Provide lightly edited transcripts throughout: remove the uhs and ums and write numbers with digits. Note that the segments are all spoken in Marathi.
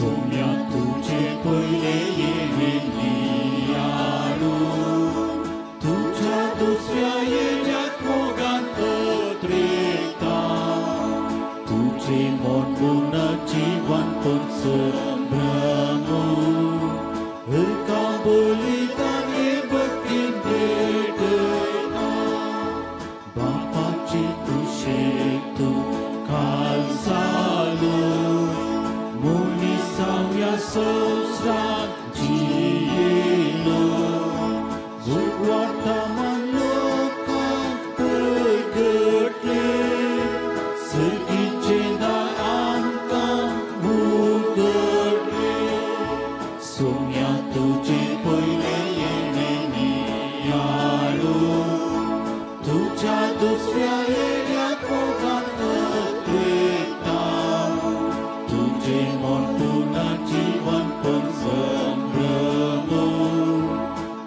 सोम्या तुझे पहिले येणे नियाळू, तुझ्या दुसऱ्या येण्यात मोगात पत्रिका, तुझे मोडून जीवन संभ्रमू, हरका बलिदान हे भक्ती भेटना, बापाची तुझे तू काल चालू, मुनिसाव्या संसारात जियेलो, वर्तमान लोकांत प्रगटले, सर्गीचे दार आमकां उगडले, सोम्या तुझे पहिले येणे नियाळू, तुझ्या दुसऱ्या येण्यात मोगात पत्रिका, तुझे मोडून जीवन पण संभ्रमू,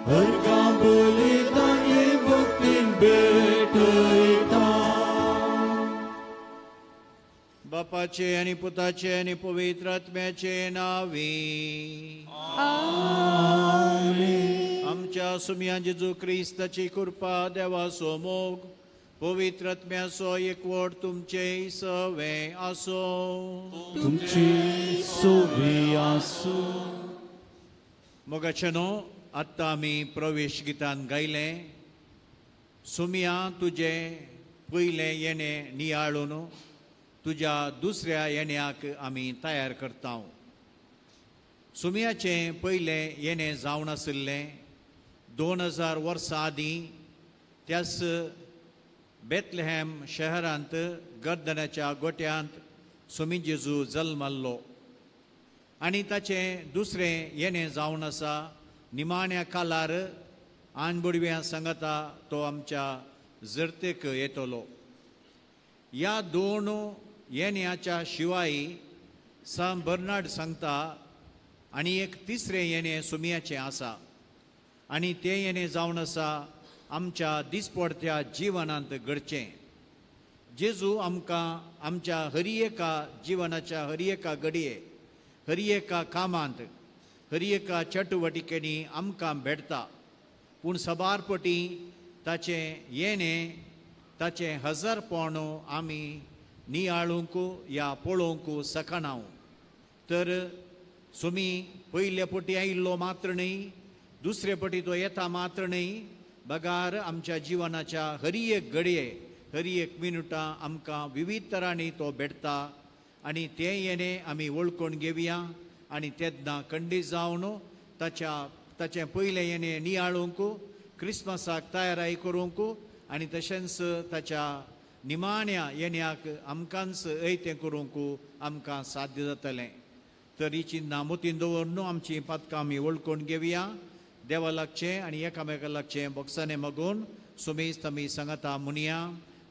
हरका बलिदान हे भक्तीन भेटयता. बापाचे आणि पुताचे आणि पवित्र आत्म्याचे नावी. आमच्या सुम्या जेजू क्रिस्ताची कृपा, देवाचो मोग, पवित्र आत्म्याचो एकवट तुमचे सवे आसो. तुमची सोबी आसो. मोगाचेनो आत्ता आमी प्रवेश गितान गायले. सुम्या तुझे पयले येणे नियाळून तुझ्या दुसऱ्या येण्याक आमी तयार करता. सुम्याचे पयले येणे जावन आशिल्ले 2000 वर्सां आदीं त्याच बेथलेहेम शहरांत गर्दनाच्या गोट्यांत सुमी जेजू जल्मल्लो. आनी ताचे दुसरें येणे जावन आसा निमाण्या कालार आनबुडव्या सांगता तो आमच्या जर्तेक येतलो. ह्या दोन येण्याच्या शिवाय सान बर्नार्ड सांगता आनी एक तिसरें येणे सुमयाचें आसा. आनी तें येणे जावन आसा आमच्या दिसपडत्या जिवनांत घडचें. जेजू आमकां आमच्या हरी एका जिवनाच्या हरी एका घडये, हरी एका कामांत, हरी एका चटवटिकेनी आमकां भेटता. पूण सबारपटी ताचें येणें, ताचें हजरपण आमी नियाळूंक या पळोवंक शकना. तर सुमी पयले पटी आयिल्लो मात्र न्ही, दुसरे पटी तो येता मात्र न्ही, बगार आमच्या जिवनाच्या हरी एक घडये, हरी एक मिनटां आमकां विविध तरांनी तो भेटता. आनी तें येणें आमी वळखून घेवया आनी तेन्ना खंडीत जावन ताचें पयलें येणें नियाळूंक, क्रिस्मसाक तयाराय करूंक आनी तशेंच ताच्या निमाण्या येण्याक आमकांच ऐतें करूंक आमकां साध्य जातलें. तर ही चिन्नां मतीन दवरून आमची पदकां आमी वळखून घेवया. देवा लागचें आनी एकामेका लागचें बॉक्सांनी मागून सुमेस्त आमी सांगता म्हणया.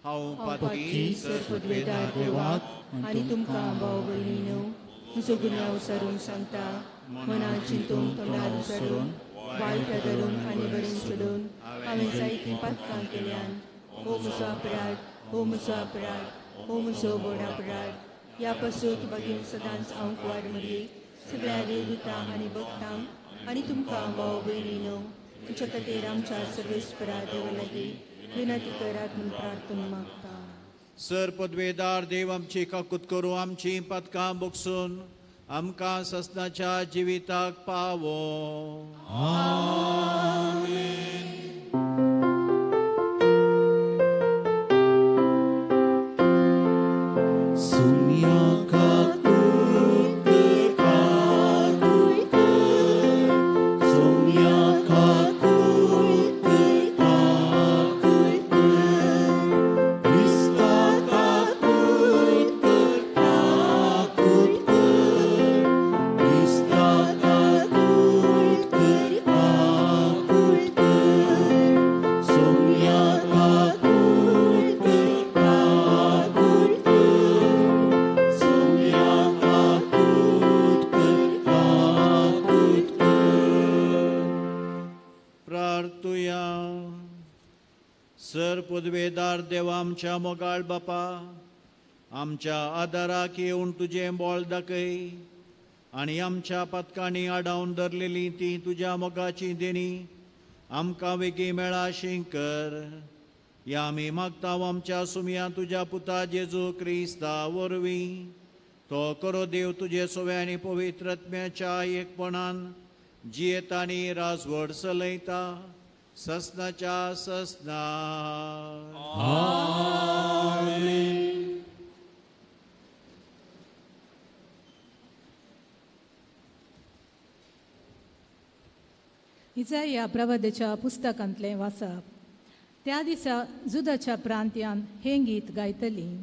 हांव पातकी सर्ववेदार देवाक आनी तुमकां भाव भयणीनो, म्हजो गुन्यांव विसरून सांगता. मनान चिंतून तोंडार विसरून वायट धरून आनी बरें सोडून हांवें जायतीं पातकां केल्यान. हो म्हजो अपराध, हो म्हजो अपराध, हो म्हजो व्हड अपराध. ह्या पासून बेगीन सदांच हांव कुवार मरी सगळ्या देवदूतांक आनी भक्तांक आनी तुमकां भाव भयणीनो, तुमच्या खातीर आमच्या सर्वेस्परा देवा लागीं विनंती करात म्हूण प्रार्थना मागता. सर पदवेदार देव आमची काकूत करूं, आमची पदकां बगसून आमकां ससनाच्या जिविताक पावो. सर पदवेदार देवा आमच्या मोगाळ बापा, आमच्या आदाराक येवन तुजें बोळ दाखय. आणि आमच्या पथकांनी आडावन धरलेली ती तुझ्या मोगाची देणी आमकां वेगी मेळा कर. या आमी मागता आमच्या सुमया तुझ्या पुता जेजू क्रिस्ता वरवीं. तो करो देव तुझे सोवे आनी पवित्रत्म्याच्या एकपणान जियेता आनी राजवड चलयता ससनाच्या ससना. इजाया प्रवादाच्या पुस्तकांतलें वाचप. त्या दिसा जुदाच्या प्रांत्यान हें गीत गायतलीं.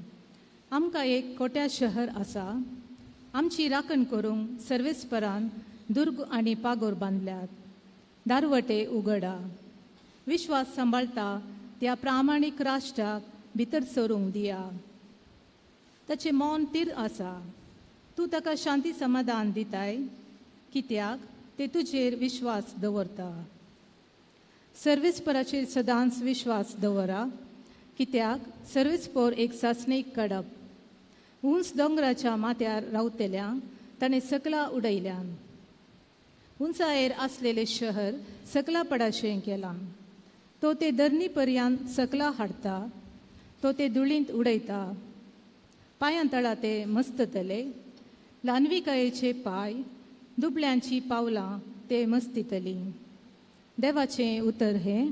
आमकां एक कोट्या शहर आसा, आमची राखण करूंक सर्वेस्परान दुर्ग आनी पागोर बांदल्यात. दारवटे उगडा, विश्वास सांबाळटा त्या प्रामाणीक राष्ट्राक भितर सरूंक दिया. ताचें मौन तीर आसा, तूं ताका शांती समाधान दिताय, कित्याक ते तुजेर विश्वास दवरता. सर्वेस्पराचेर सदांच विश्वास दवरा, कित्याक सर्वेस्पर एक सासणेक कडप. उंच दोंगराच्या माथ्यार रावतल्यांक ताणें सकला उडयल्यान. उंचायेर आसलेले शहर सकला पडाशें केलां. तो ते धरणी पर्यंत सकला हाडटा, तो ते धुळींत उडयता. पांयां तळा ते मस्ततले, ल्हानविकायेचे पांय, दुबळ्यांची पावलां ते मस्तितलीं. देवाचें उतर हें.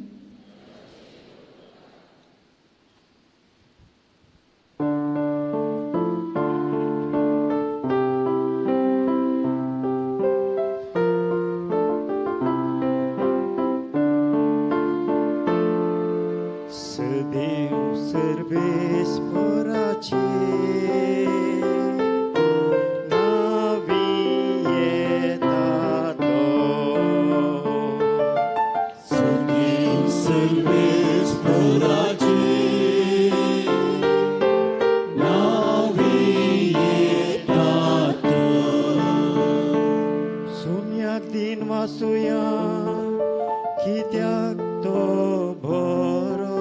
सदैव सर्वेस्पराचे नावी येता तो. सदैव सर्वेस्पराचे नावी येतात. सोम्याक दिन वासुया, कित्याक तो बरो.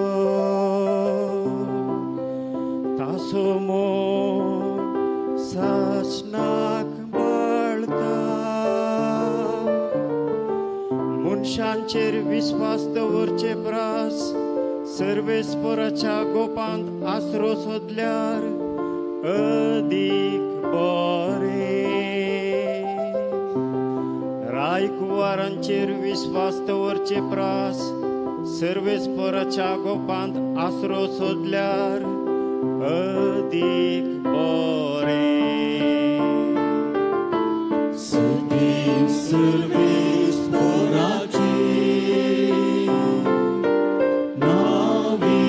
तासो मोग सासणाक बाळता. मनशांचेर विस्वास दवरचे प्रास सर्वेस्पराच्या गोपांत आसरो सोदल्यार अदीक बरें. रायकुवारांचेर विस्वास दवरचे प्रास सर्वेस्पराच्या गोपांत आसरो सोदल्यार अदीक बरें. सदैव सर्वेस्पराचे नावी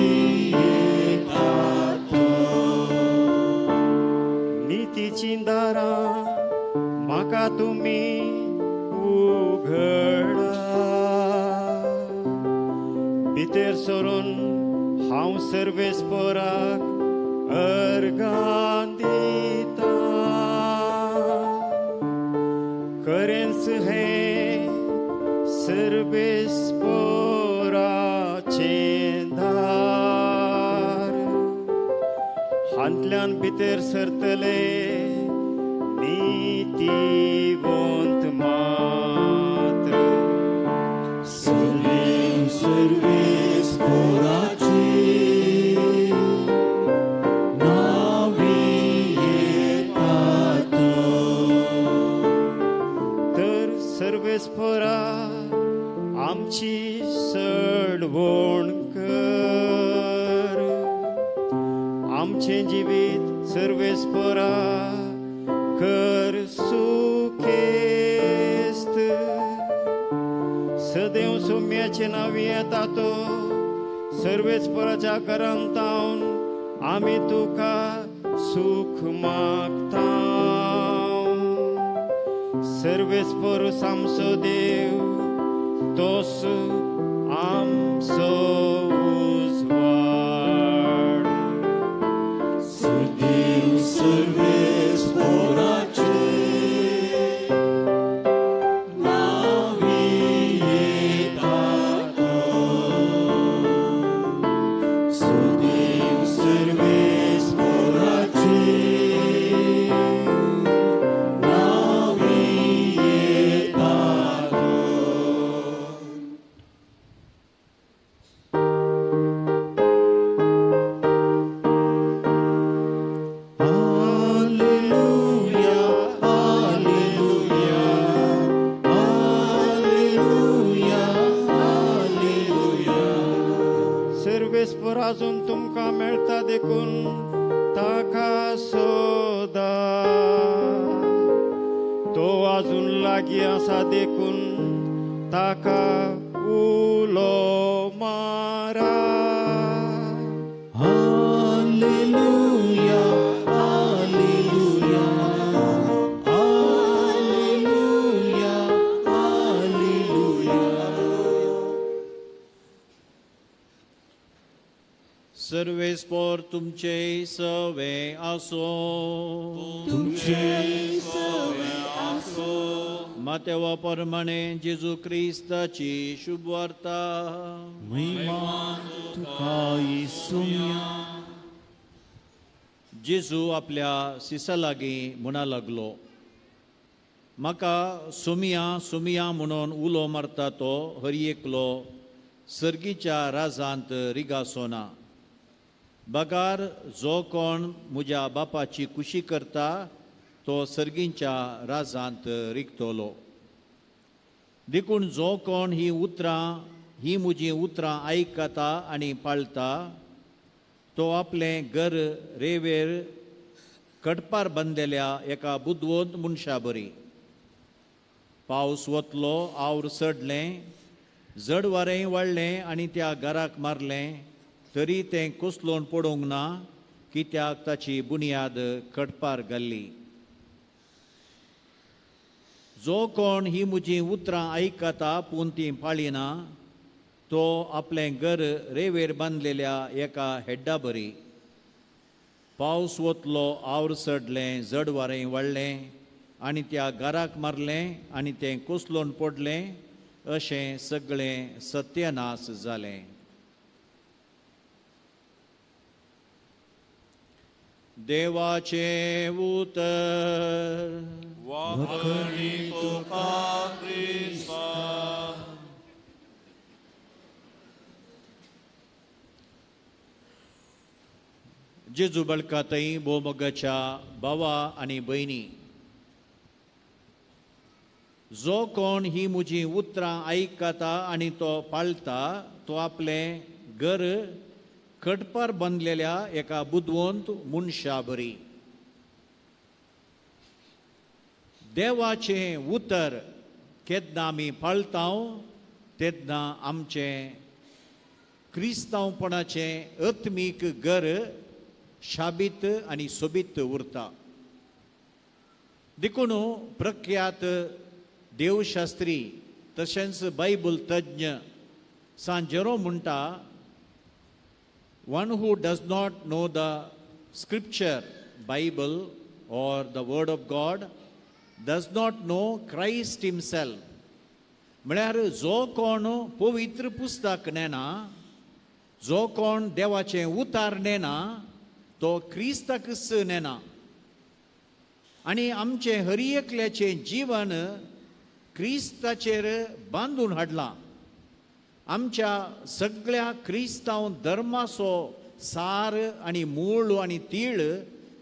येतात. नीतीची दारां म्हाका तुमी उघडा. भितर सरून हांव सर्वेस्पराक अर्गां दिता. करेन्स हें सर्वेस्पराचें दार. हांतल्यान भितर सरतले नीतिवंत मात्र. सदैव सर्वेस्पराचे नावी येतात. तर सर्वेस्परा आमची सडवण कर. आमचें जिवीत सर्वेस्परा कर सुखेस्त. सदैव सौम्याचे नावी येता तो. सर्वेस्पराच्या करांतावन आमी तुका सुख मागता. सर्वेस्पर आमचो देव, तोच आमचो उजवाड. सदैव सर्वेस्पराचे नावी येतात. सदैव सर्वेस्पराचे नावी तुमकां मेळटा देखून ताका सोदा. तो आजून लागीं आसा देखून ताका उलो मारा. Hallelujah, hallelujah, hallelujah, hallelujah. सर्वेस्पोर तुमचे सवे आसो. तुमचे सवे आसो. मातेवा प्रमाणे जेजू क्रिस्ताची शुभ वार्ता. महिमा तुका येसुया. जेजू आपल्या सिसा लागीं म्हणा लागलो, म्हाका सुमिया सुमिया म्हणून उलो मारता तो हरी एकलो सर्गीच्या राजांत रिगासोना. बगार जो कोण म्हज्या बापाची कुशी करता तो सर्गींच्या राजांत रिगतलो. देखून जो कोण ही म्हजी उतरां आयकता आनी पाळटा तो आपलें घर रेवेर कडपार बांदलेल्या एका बुदवंत मनशा बरी. पावस वतलो, आवर सडलें, जड वारें वाडलें आनी त्या घराक मारलें, तरी तें कुसलोवन पडूंक ना, कित्याक ताची बुनियाद कडपार घाल्ली. जो कोण ही म्हजी उतरां आयकता पूण तीं पाळिना तो आपलें घर रेवेर बांदलेल्या एका हेड्डा बरी. पावस वतलो, आवर सडलें, जड वारें वाडलें आनी त्या घराक मारलें आनी तें कुसलोवन पडलें, अशें सगळें सत्यानाश जालें. देवाचे उतर. वखणी तुका क्रिस्ता. जेजू बळकातय बोमोगाच्या भावा आनी भयणी, जो कोण ही म्हजी उतरां आयकता आनी तो पाळटा तो आपलें घर कडपार बांदलेल्या एका बुदवंत मनशा बरी. देवाचें उतर केन्ना आमी पाळटा तेन्ना आमचें क्रिस्तांवपणाचें आत्मीक घर शाबीत आनी सोबीत उरता. देखून प्रख्यात देवशास्त्री तशेंच बायबल तज्ञ सान जेरो म्हणटा, one who does not know the scripture, Bible or the word of God does not know Christ himself. म्हळ्यार जो कोण पवित्र पुस्तक नेना, जो कोण देवाचें उतार नेना तो क्रिस्ताकच नेना. आनी आमचें हर एकल्याचें जीवन क्रिस्ताचेर बांदून हाडलां. आमच्या सगळ्या क्रिस्तांव धर्माचो सार आनी मूळ आनी तीळ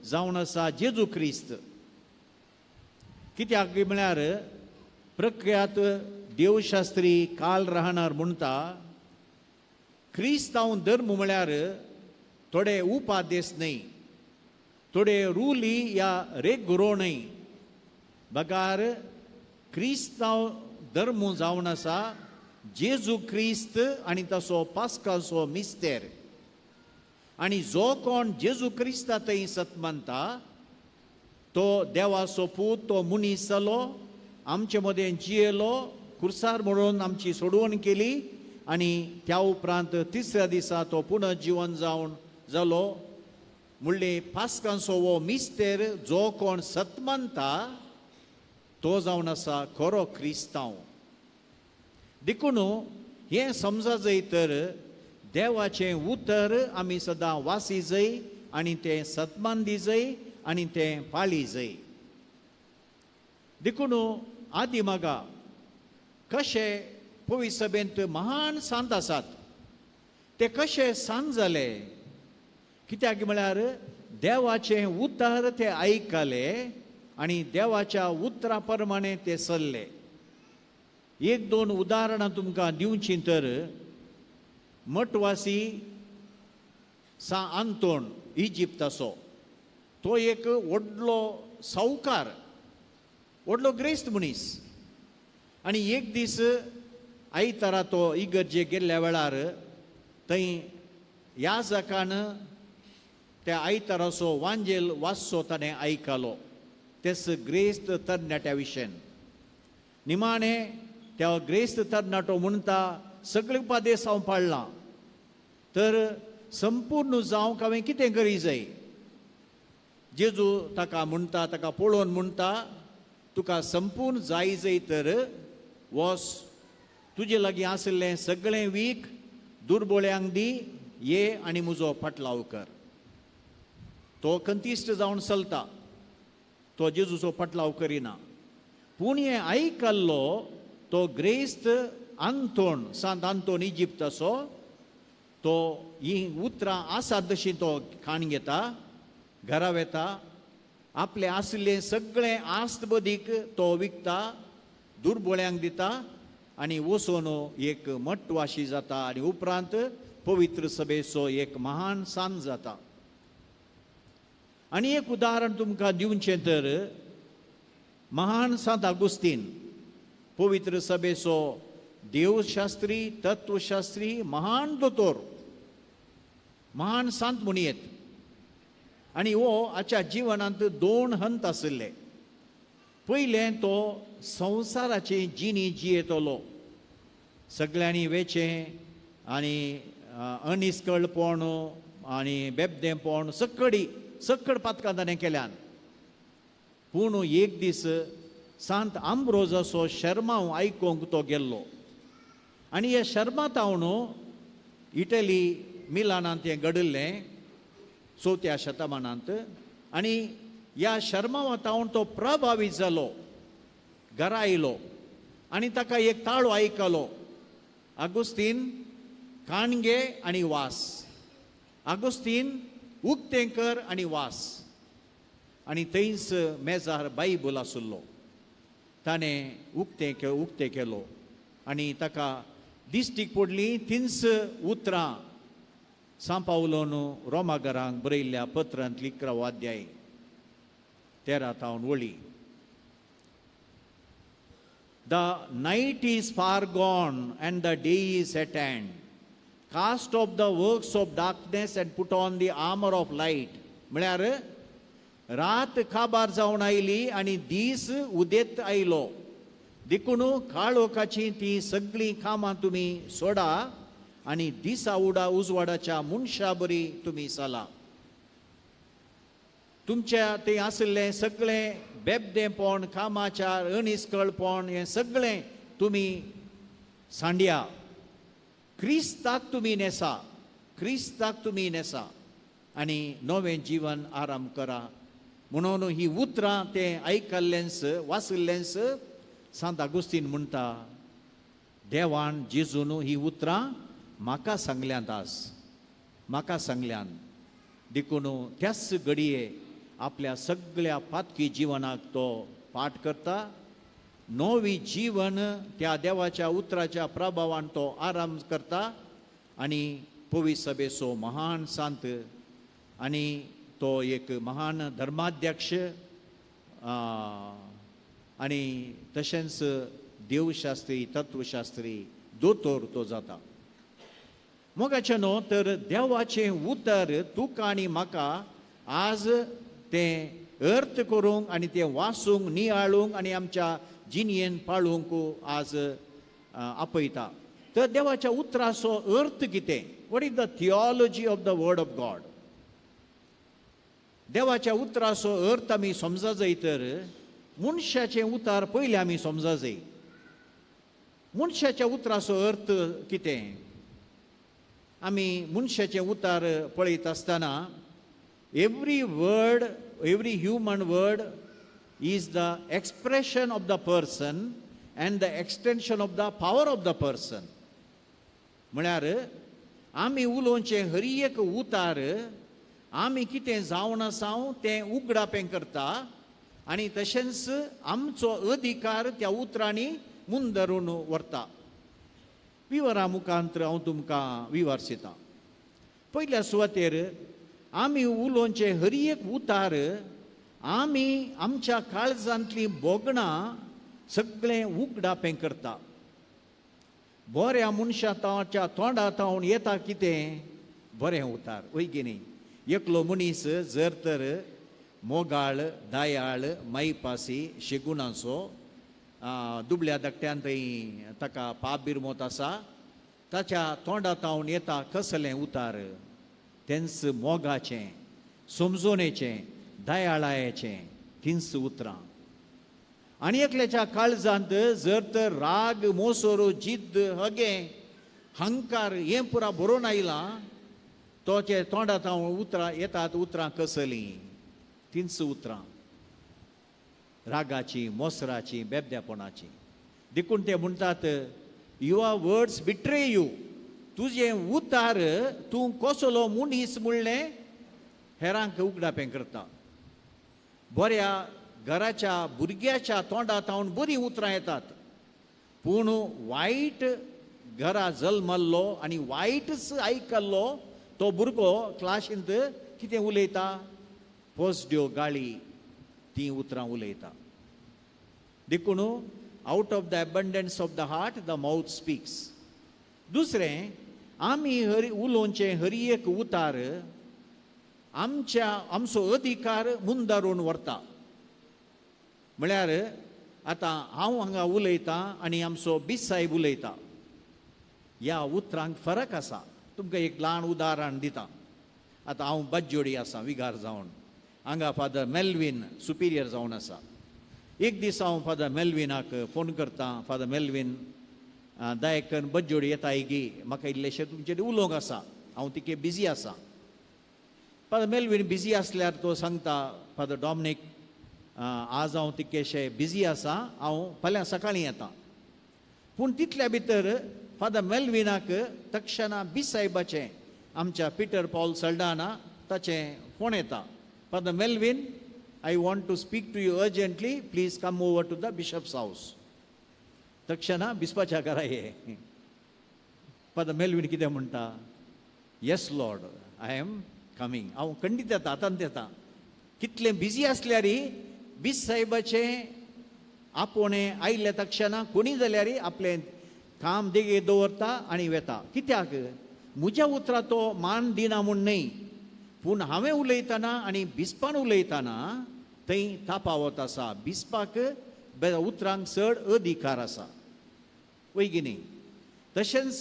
जावन आसा जेजू क्रिस्त. कित्याक म्हळ्यार प्रख्यात देवशास्त्री काल राहणार म्हणटा, क्रिस्तांव धर्म म्हळ्यार थोडे उपादेश न्हय, थोडे रुली या रेगुरो न्हय. बगार क्रिस्तांव धर्म जावन आसा जेजू क्रिस्त आनी ताचो पास्काचो मिस्तेर. आनी जो कोण जेजू क्रिस्तांतय सत मानता तो देवाचो पूत, तो मनीस जालो, आमचे मदें जियेलो, कुर्सार म्हणून आमची सोडवण केली आनी त्या उपरांत तिसऱ्या दिसा तो पुनर्जीवन जालो. म्हणले पास्कांचो हो मिस्तेर जो कोण सत मानता तो जावन आसा खरो क्रिस्तांव. देखून हें समजा जाय तर देवाचें उतर आमी सदां वासी जाय आनी तें सतमान दी जाय आनी तें पाळी जाय. देखून आदी मागा कशे पवित्र सभेंत महान सांत आसात ते कशे सांत जाले, कित्याक म्हळ्यार देवाचें उतर ते आयकले आनी देवाच्या उतरा प्रमाणे ते चल्ले. एक दोन उदाहरणां तुमकां दिवचीं तर मठवासी सा आंतोण इजिप्ताचो तो एक व्हडलो सावकार व्हडलो ग्रेस्त मनीस आनी एक दीस आयतारा तो इगर्जेक गेल्ल्या वेळार थंय याजकान त्या आयताराचो वांजेल वाचचो ताणें आयकलो तेच ग्रेस्त तरणाट्या विशयन निमाणें त्या ग्रेस्त तरणाटो म्हणटा सगळे उपादेश हांव पाळ्ळां तर संपूर्ण जावंक हांवें कितें करी जाय जेजू ताका म्हणटा ताका पळोवन म्हणटा तुका संपूर्ण जाय जय तर वच तुजे लागीं आसलें सगळें वीक दुर्बळ्यांक दी ये आनी म्हजो फाटलाव कर तो कंतिश्ट जावन चलता तो जेजूचो फाटलाव करिना पूण हें आयकल्लो तो ग्रेस्त आंतोण सांत आंतोण इजिप्ताचो तो ही उतरां आसा तशी तो खाण घेता घरा वेता आपलें आसलें सगळें आस्त बदीक तो विकता दुर्बळ्यांक दिता आनी वचून एक मठवाशी जाता आनी उपरांत पवित्र सभेचो एक महान सांत जाता आनी एक उदाहरण तुमकां दिवचें तर महान सांत आगुस्तीन पवित्र सभेचो देवशास्त्री तत्वशास्त्री महान दोतोर महान सांत म्हणयेत आनी हो हाच्या जिवनांत 2 हंत आशिल्ले पयलें तो संवसाराची जिणी जियेतलो सगळ्यांनी वेचें आनी अनिस्कळपण आनी बेबदेपण सक्कड पातकां ताणें केल्यान पूण एक दीस सांत आंब्रोजाचो शर्मांव आयकोंक तो गेल्लो आनी हे शर्मांत हांव इटली मिलानांत हें घडिल्लें 4थ्या शतमानांत आनी ह्या शर्मांवांत तो प्रभावीत जालो घरा आयलो आनी ताका एक ताळो आयकलो आगुस्तीन काण घे आनी वास आगुस्तीन उक्तें कर आनी वास आनी थंयच मेजार बायबल आसुल्लो ताणें उक्तें केलो आनी ताका दिश्टीक पडली थिंच उतरां सांपावलोन रोमाघरांक बरयल्ल्या पत्रांत 11 अध्याय 13 वळी The night is far gone and the day is at hand. Cast off the works of darkness and put on the armor of light. म्हळ्यार रात काबार जावन आयली आनी दीस उदेत आयलो देखून काळोखाची ती सगळीं कामां तुमी सोडा आनी दिसा उजवाडाच्या मनशा बरी तुमी चला तुमच्या ते आसलें सगळें बेबदेपण कामाचार अनिस्कळपण हें सगळें तुमी सांडया क्रिस्ताक तुमी नेसा आनी नवें जीवन आराम करा म्हणून ही उतरां तें आयकल्लेंच वाचल्लेंच सांत आगुस्तीन म्हणटा देवान जेजून ही उतरां म्हाका सांगल्यान देखून त्याच घडये आपल्या सगळ्या पातकी जिवनाक तो पाठ करता नवी जीवन त्या देवाच्या उतराच्या प्रभावान तो आराम करता आनी पवित्र सभेचो महान सांत आनी तो एक महान धर्माध्यक्ष आनी तशेंच देवशास्त्री तत्वशास्त्री दोतोर तो जाता मोगाचें न्हू तर देवाचें उतर तुका आनी म्हाका आज तें अर्थ करूंक आनी तें वाचूंक नियाळूंक आनी आमच्या जिणयेन पाळूंक आज आपयता तर देवाच्या उतराचो अर्थ कितें what is the theology of the word of God देवाच्या उतराचो अर्थ आमी समजा जाय तर मनशाचें उतार पयलीं आमी समजा जाय मनशाच्या उतराचो अर्थ कितें आमी मनशाचें उतार पळयत आसतना every human word is the expression of the person and the extension of the power of the person म्हळ्यार आमी उलोवचें हर एक उतार आमी कितें जावन आसां तें उगडापें करता आनी तशेंच आमचो अधिकार त्या उतरांनी मुंदरून व्हरता विवरा मुखांतर हांव तुमकां विवरसितां पहिल्या सुवातेर आमी उलोवचे हर एक उतार आमी आमच्या काळजांतली बोगणां सगळें उगडापें करता. बऱ्या मनशाच्या तोंडांतावन येता कितें बरें उतार, वय की न्ही. एकलो मनीस जर तर मोगाळ, दायाळ, माईपासी, शेगुणाचो, दुबळ्या धाकट्यान थंय ताका पाप बिरमोत आसा, ताच्या तोंडांतावन येता कसलें उतार? तेंच मोगाचें, समजोनेचें, दयाळायेचें, तिंच उतरां. आनी एकल्याच्या काळजांत जर तर राग, मोसोर, जिद्द, हगे, हंकार हें पुरा बरोवन आयलां, तोचे तोंडांतावन उतरां येतात, उतरां कसलीं, तिंच उतरां रागाची, मोसराची, बेबद्यापणाची. देखून ते म्हणटात, युअर वर्ड्स बिट्रे यू. तुजें उतार तूं कसलो मनीस म्हणलें हेरांक उगडापें करता. बऱ्या घराच्या भुरग्याच्या तोंडांतावन बरीं उतरां येतात, पूण वायट घरा जल्मल्लो आनी वायटच आयकल्लो तो भुरगो क्लासींत कितें उलयता? पोसड्यो गाळी ती उतरां उलयता. देखून out of the abundance of the heart the mouth speaks. दुसरें, आमी उलोवचें हर एक उतार आमचो अधिकार मुंदारून व्हरता. म्हळ्यार आतां हांव हांगा उलयतां आनी आमचो बिस साहेब उलयता, ह्या उतरांक फरक आसा. तुमकां एक ल्हान उदाहरण दिता. आतां हांव बज्जोडी आसा विगार जावन, हांगा फादर मेल्विन सुपिरियर जावन आसा. एक दीस हांव फादर मेल्विनाक फोन करता, फादर मेल्विन दायकन बज्जोडी येता गी, म्हाका इल्लेशें तुमचे कडेन उलोवंक आसा, हांव तिके बिजी आसा. फादर मेल्विन बिजी आसल्यार तो सांगता, फादर डॉमिनिक आज हांव तितकेशें बिजी आसा, हांव फाल्यां सकाळीं येता. पूण तितल्या भितर फादर मेल्विनाक तक्षणा बिस साहेबाचें, आमच्या पिटर पॉल सल्डाना, ताचें फोन येता. Father Melvin, I want to speak to you urgently. Please come over to the bishop's house. तक्षणा बिस्पाच्या घरा ये. फादर मेल्विन कितें म्हणटा? Yes Lord, I am coming. हांव खंडीत येता, आतांत येता. कितलें बिजी आसल्यारय बिस साहेबाचें आपोणें आयिल्ल्या तक्षणा कोणी जाल्यार आपलें काम देगेर दवरता आनी वेता. कित्याक? म्हज्या उतरां तो मान दिना म्हूण न्हय, पूण हांवें उलयतना आनी बिस्पान उलयतना थंय तापावत आसा. बिस्पाक उतरांक चड अधिकार आसा, वय की न्ही. तशेंच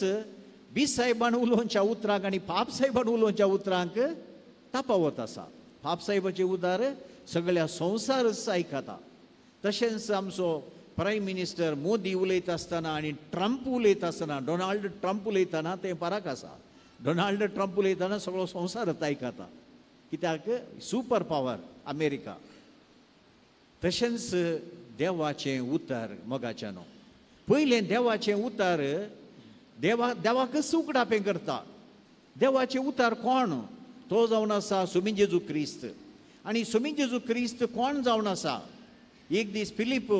बिस साहेबान उलोवच्या उतरांक आनी पाप साहेबान उलोवच्या उतरांक तापावत आसा. पाप साहेबाचें उतार सगळ्या संवसारच आयकता. तशेंच आमचो प्रायम मिनिस्टर मोदी उलयता आसतना आनी ट्रंप उलयता आसतना, डोनाल्ड ट्रंप उलयतना तें फरक आसा. डोनाल्ड ट्रंप उलयतना सगळो संवसारच आयकता, कित्याक सुपर पावर अमेरिका. तशेंच देवाचें उतर मोगाच्यानो. पयलें देवाचें उतर देवाकच उगडापें करता. देवाचें उतर कोण? तो जावन आसा स्वामी जेजू क्रिस्त. आनी स्वामी जेजू क्रिस्त कोण जावन आसा? एक दीस फिलीप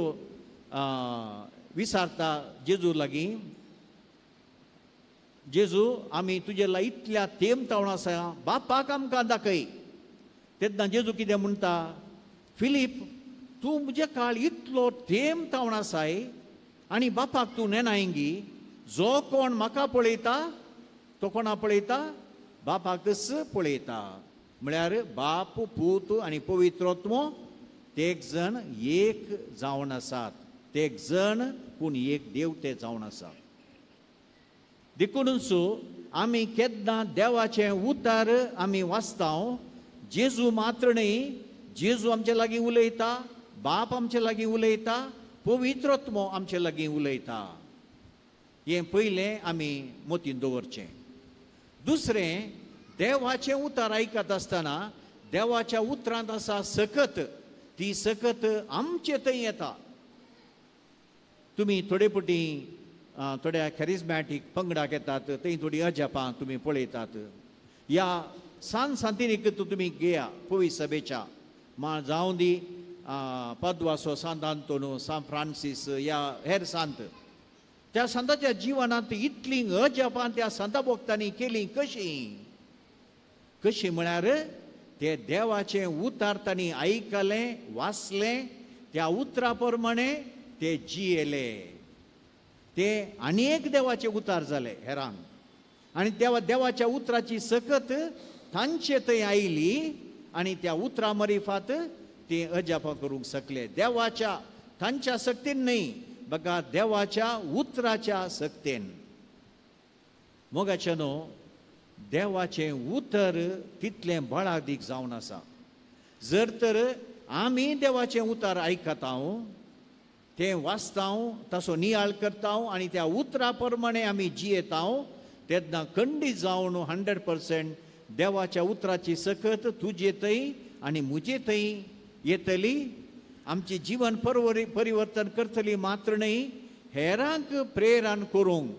विचारता जेजू लागीं, जेजू आमी तुजे ला इतल्या तेंबतावन आसा, बापाक आमकां दाखय. तेन्ना जेजू कितें म्हणटा? फिलीप, तूं म्हजे काळ इतलो तेंबतावन आसाय आनी बापाक तूं नेनायंगी. जो कोण म्हाका पळयता तो कोणा पळयता? बापाकच पळयता. म्हळ्यार बाप, पूत आनी पवित्रोत्म तेग जण एक जावन आसात. तेग जण पूण एक देव ते जावन आसा. देखूनच आमी केन्ना देवाचें उतर आमी वाचता. जेजू मात्र न्ही, जेजू आमचे लागीं उलयता, बाप आमचे लागीं उलयता, पवित्रोत्म आमचे लागीं उलयता. हें पयलें आमी मतीन दवरचें. दुसरें, देवाचें उतर आयकत आसतना देवाच्या उतरांत आसा सकत. ती सकत आमचे थंय येता. तुमी थोडे पटी थोड्या कॅरिझमॅटीक पंगडाक येतात, थंय थोडी अजापां तुमी पळयतात. ह्या सांत सांतिनीक तुमी घेया पवित्र सभेच्या, जावं दी पद्वासो, सांत आंतोनू, सांत फ्रांसीस, या हेर सांत. त्या संताच्या जिवनांत इतली अजापां त्या संत भक्तांनी केली कशी? कशी म्हळ्यार ते देवाचे उतार तांणी आयकलें वाचलें त्या उतरा प्रमाणे ते जियेले ते आनी एक देवाचे उतार जाले हेरांक आनी देवाच्या उतराची सकत तांचे थंय आयली आनी त्या उतरा मरिफात ते अजापा करूंक शकले देवाच्या तांच्या सक्तीन न्ही बघा देवाच्या उतराच्या सक्तीन मोगाच्यानो देवाचे उतर तितलें बळादीक जावन आसा जर तर आमी देवाचें उतर आयकता तें वाचता तसो नियाळ करता आनी त्या उतरा प्रमाणे आमी जियेता तेन्ना खंडीत जावन 100% देवाच्या उतराची सकत तुजे थंय आनी मुजे थंय येतली आमचे जीवन परिवर्तन करतली मात्र न्ही हेरांक प्रेरण करूंक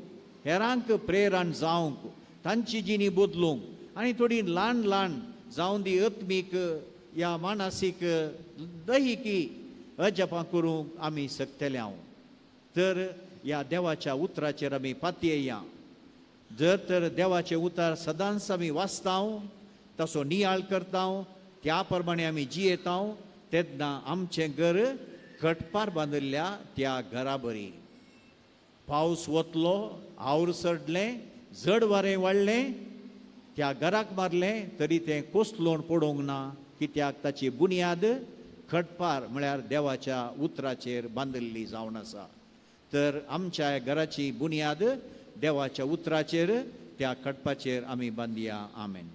हेरांक प्रेरण जावंक तांची जिणी बदलूंक आनी थोडी ल्हान ल्हान जावन दी आत्मीक या मानसीक दैहिकी अजपां करूंक आमी शकतले तर ह्या देवाच्या उतराचेर आमी पातयेया जर तर देवाचे उतार सदांच आमी वाचता तसो नियाळ करता त्या प्रमाणे आमी जियेता तेन्ना आमचें घर कटपार बांदिल्ल्या त्या घरा बरी पावस वतलो हावर सडलें जड वारें वाडलें त्या घराक मारलें तरी तें कोसलोवन पडोवंक ना कित्याक ताची बुन्याद खटपार म्हळ्यार देवाच्या उतराचेर बांदिल्ली जावन आसा तर आमच्या घराची बुन्याद देवाच्या उतराचेर त्या खटपाचेर आमी बांदया आमेन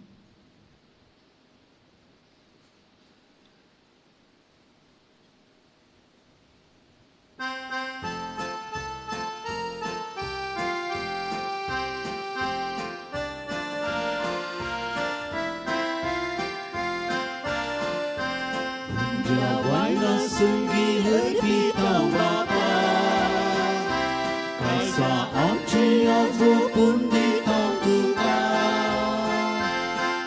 Jawablah sunggi hati kau Bapa Kasa amcias pun di kau Tuhan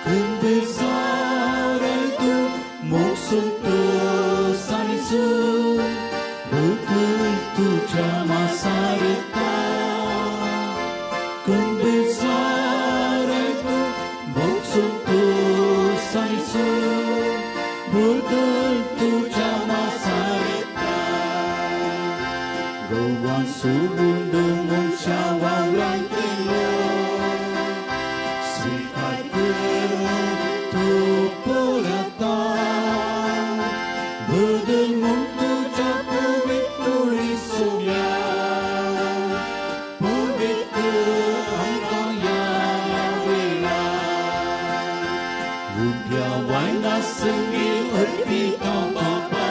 Kembesar itu musuh dosan Yesus Betul tu jama sarita Kembesar itu musuh dosan Yesus Betul tu jama sarita Gawang subun dengan syawaran telo Sikat kerut tu polata Berdengung tu capubit tulis sumya Pubit ke angkang yang wela Rudia waina sengi erti kau Bapa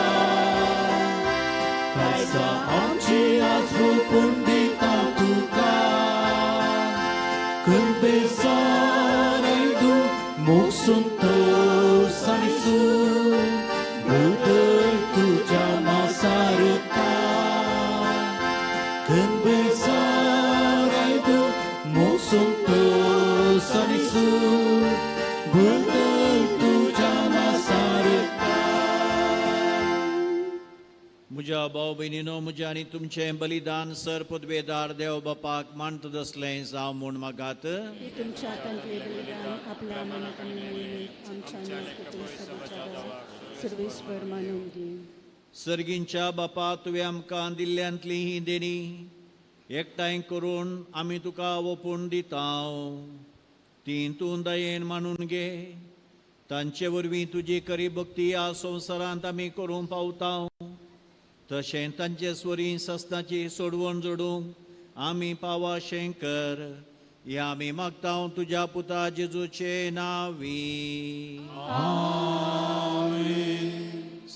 Kasa amcias rupun di kau Tuhan Kerbesar itu musuh dosa Yesus Betul tu jama sarita Kerbesar itu musuh dosa Yesus Betul tu jama sarita म्हज्या भाव भयणीनो म्हज्या आनी तुमचें बलिदान सर पदवेदार देव बापाक मानत असलें जावं म्हूण मागात हे तुमच्या हातांतले बलिदान आपल्या मनात आणि नवनीत आमच्या नैतिक सभेच्या सर्वेश्वर मानून घे सर्गींच्या बापा तुवें आमकां दिल्ल्यांतली ही देणी एकठांय करून आमी तुका ओपून दिता ती तूं दयेन मानून घे तांचे वरवीं तुजी खरी भक्ती ह्या संवसारांत आमी करूंक पावता तशें तांचे स्वरी सस्ताची सोडवण जोडूंक आमी पावा शेंकर हे आमी मागता तुज्या पुता जेजूचे नांवी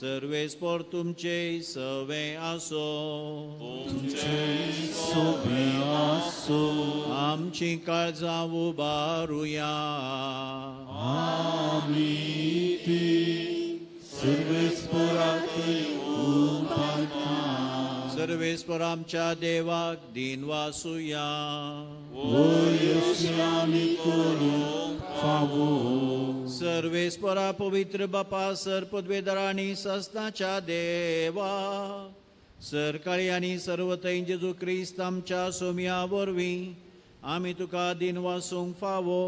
सर्वेस्पर तुमचे सवे आसो सोबे आसो आमची काळजां उबारुया आमी ती सर्वेस्पराती उपाता सर्वेस्पर आमच्या देवाक दिन वासुया वयस्यामी करूंक फावो सर्वेस्परा पवित्र बापा सर पदवेदारांनी सस्ताच्या देवा सरकाळी आनी सर्वतय जेजू क्रिस्त आमच्या सोम्या वरवीं आमी तुका दिन वासूंक फावो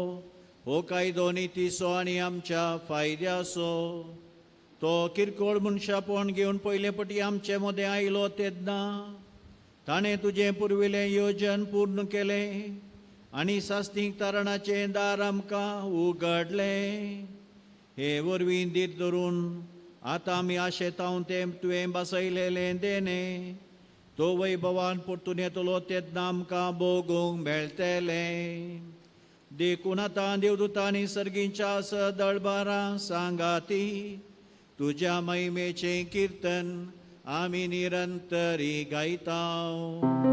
हो कायदो नितीसो आनी आमच्या फायद्याचो. तो किरकोळ मनशापण घेवन पयले पटी आमचे मदें आयलो तेन्ना ताणें तुजें पुर्विलें येवजन पूर्ण केलें आनी सास्तीक तारणाचें दार आमकां उगडलें. हे वरवीं दीत धरून आतां आमी आशेतावन तें तुवें बसयलेलें देणें तो वैभवान परतून येतलो तेन्ना आमकां भोगूंक मेळटलें. देखून आतां देवदूतांनी सर्गींच्या दळबारां सांगाती तुज्या महिमेचें कीर्तन आमी निरंतरी गायतांव.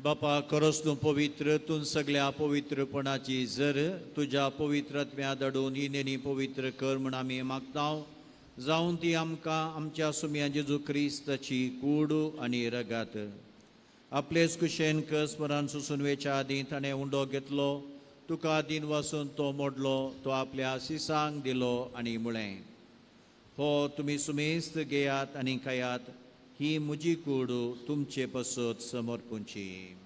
बापा खरोच तूं पवित्र तूं सगळ्या पवित्रपणाची जर तुज्या पवित्रत्म्या दडून इनेनी पवित्र कर म्हण आमी मागतांव. जावन ती आमकां आमच्या सुम्या जेजू क्रिस्ताची कूड आनी रगात. आपलेच कुशेन स्मरण सुसून वेच्या आदीं ताणें उंडो घेतलो तुका आदीन वचून तो मोडलो तो आपल्या सिसांक दिलो आनी म्हळें हो तुमी सुमेस्त घेयात आनी खायात ही म्हजी कूड तुमचे पसत समर्पूंची.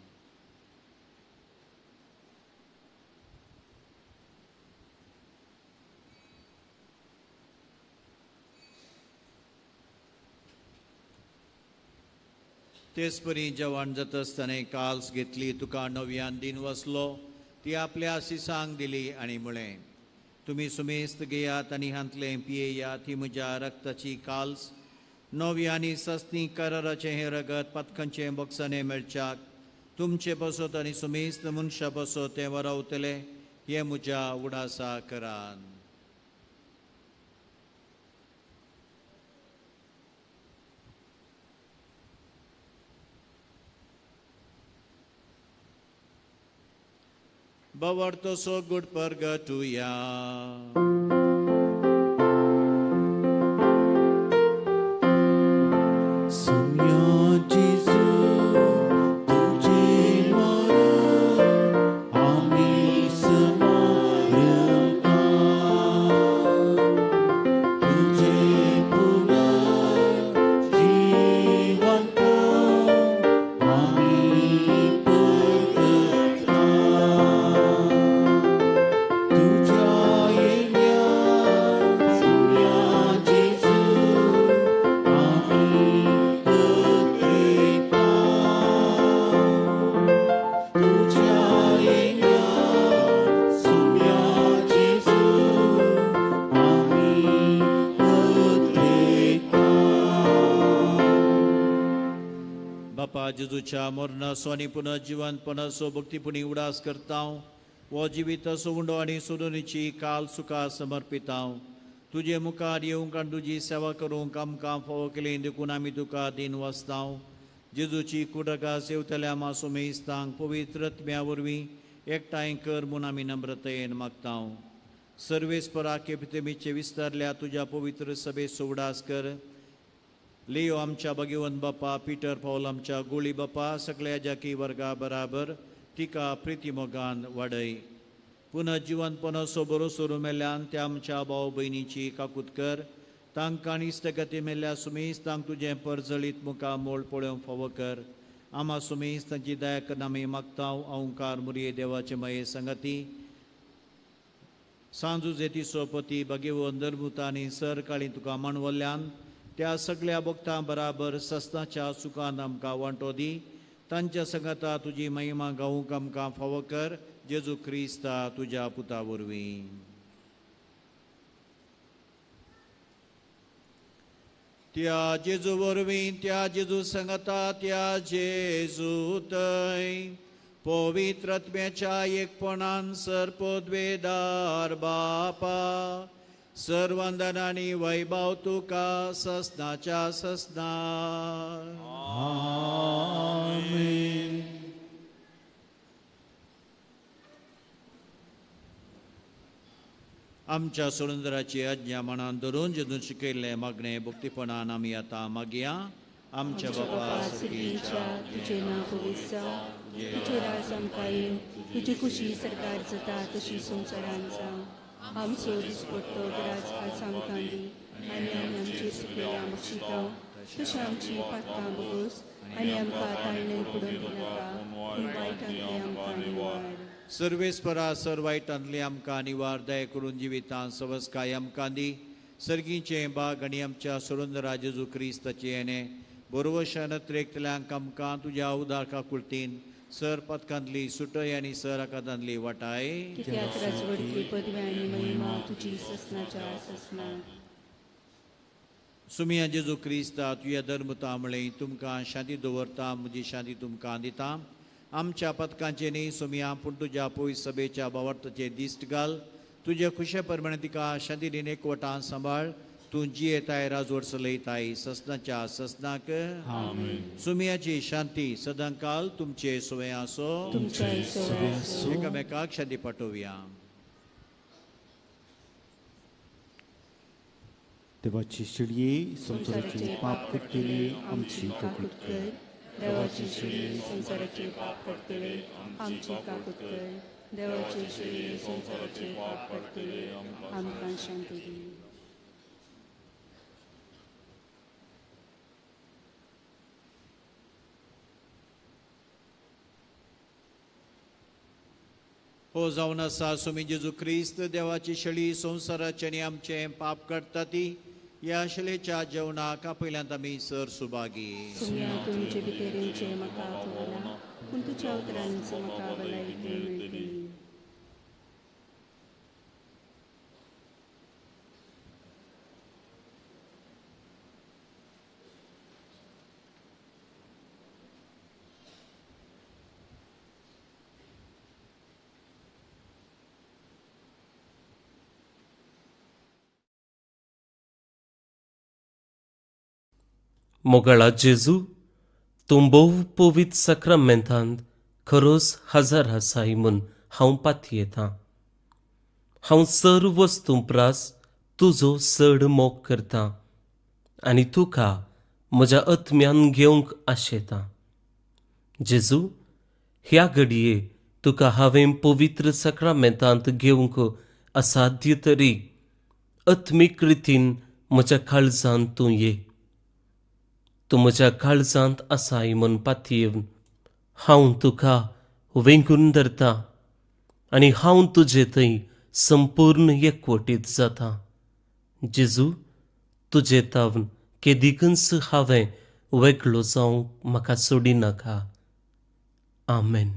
तेच परी जेवण जाता आसतना काल्स घेतली तुका नव्यान दिन वसलो ती आपल्या सिसांक दिली आनी म्हळें तुमी सुमेस्त घेयात आनी हांतलें पियेयात ही म्हज्या रक्ताची काल्स नवी आनी सस्ती कराराचें हें रगत पथकांचें बक्षाने मेळच्याक तुमचे बसत आनी सुमेस्त मनशा बसत तें वरावतलें हें म्हज्या उडासा करान. Bavartoso good purgatuya. जेजूच्या मरणाचो आनी पुनर्जीवनपणाचो भक्तीपुणी उडास करतां. वो जिविताचो उंडो आनी सोडुनीची काल सुखा समर्पितां. तुजे मुखार येवंक आनी तुजी सेवा करूंक आमकां फावो केली देखून आमी तुका दिन वसतां. जेजूची कुडका सेवतल्या मासो मेस्तांक पवित्रत्म्या वरवीं एकठांय कर म्हूण आमी नम्रतायेन मागतां. सर्वेस्परा केपितेमीचे विस्तारल्या तुज्या पवित्र सभेचो उडास कर. लियो आमच्या भगिवंत बापा पिटर पावल आमच्या गोळी बापा सगळ्या जाकी वर्गा बराबर तिका प्रिती मोगान वाडय. पुनः जिवंतपणाचो बरोसो मेल्यान त्या आमच्या भाव भयणीची काकूत कर. तांकां इश्टगती मेल्ल्या सुमेस्तांक तुजें परजळीत मुखार मोळ पळोवंक फावो कर. आमा सुमेस्तांची दया कर आमी मागतां. अवंकार मुरये देवाचे मये संगती सांजू जेती सोपती भगिवंत दरभुतांनी सर काळी तुका मानवल्ल्यान त्या सगळ्या भक्तां बराबर सस्नाच्या सुखान आमकां वांटो दी. तांच्या संगता तुजी महिमा गावूंक आमकां फावो कर. जेजू क्रिस्ता तुज्या पुता वरवीं. त्या जेजू वरवीं, त्या जेजू संगता, त्या जेजू थंय पवित्र आत्म्याच्या एकपणान सर्पोद्वेदार बापा सर्वंदन आनी वैभव तुका ससनाच्या ससना. आमेन. आमच्या सुरंदराची आज्ञा मनान धरून जेजून शिकयल्ले मागणे भक्तीपणान आमी आतां मागया. आमच्या बापा सुर्गीच्या तुझे नाव पवित्र जावं, तुझे राज आमकां येवं, तुजी खुशी सरकार जाता तशी संवसारांत जावं. आमचो दिसपट्टो राज आज आमकां दी आनी आमी आमची चुकलेल्या शिकाव तशी आमची पातकां बगोस आनी आमकां ताळणेन पडून दिनाका पूण वायटांतले आमकां निवाड. सर्वेस्परा सर्वायटांतले आमकां निवार दया करून जिवितांत सवस्काय आमकां दी. सर्गीचे बाग आनी आमच्या सुरंदरा जेजू क्रिस्ताचे येणे बरोवशान त्रेकतल्यांक आमकां तुज्या उदारका कुर्तीन सर पथकांतली सुटय आनी सर आकांतांतली वाटाय. कित्याक राजवडकी पदवी आनी महिमा तुजी ससनाच्या ससना. सुमिया जेजू क्रिस्ता तुझ्या धर्मतामळे तुमकां शांती दवरता, म्हजी शांती तुमकां दिता. आमच्या पथकांचे न्ही सुमिया पूण तुज्या पवित्र सभेच्या बावर्ताचे दिश्ट घाल. तुज्या खुशे प्रमाणे तिका शांती दिन एकवटान सांबाळ. तूं जी येताय राजवड चलयताय ससनाच्या ससनाक. सुमियाची शांती सदांकाल तुमचे सुवे आसो. एकामेकाक शांती पाठोवया. देवाची शिडये संसाराचे पाप करतले आमची काकूट कर. देवाची शिडी संसाराचे पाप करतले आमची काकूट कर. देवाची शिडी संसाराचे पाप करतले आमकां शांती दी. हो जावन आसा सुमी जेजू क्रिस्त देवाची शळी संसाराचे आनी आमचे पाप करता ती. या शळेच्या जेवणाक पयल्यांत आमी सर सुभागी. सुमिया तुमचे भितरेचे म्हाका फुगला पूण तुज्या उतरांचो म्हाका भलायकी मेळटली. मोगळा जेजू, तूं भोव पवित्र सक्रामेंतांत खरोच हजर आसाय म्हूण हांव पातयेतां. हांव सर्व वस्तू प्रास तुजो चड मोग करतां आनी तुका म्हज्या आत्म्यान घेवंक आशेतां. जेजू, ह्या घडये तुका हांवें पवित्र सक्रामेंतांत घेवंक असाध्य तरी आत्मीक रितीन म्हज्या काळजांत तूं ये. तूं म्हज्या काळजांत आसाय म्हूण पातयेवन हांव तुका वेंगून धरतां आनी हांव तुजे थंय संपूर्ण एकवटीत जातां. जेजू, तुजे तावन केदिकच हांवें वेगळो जावंक म्हाका सोडिनाका. आमेन.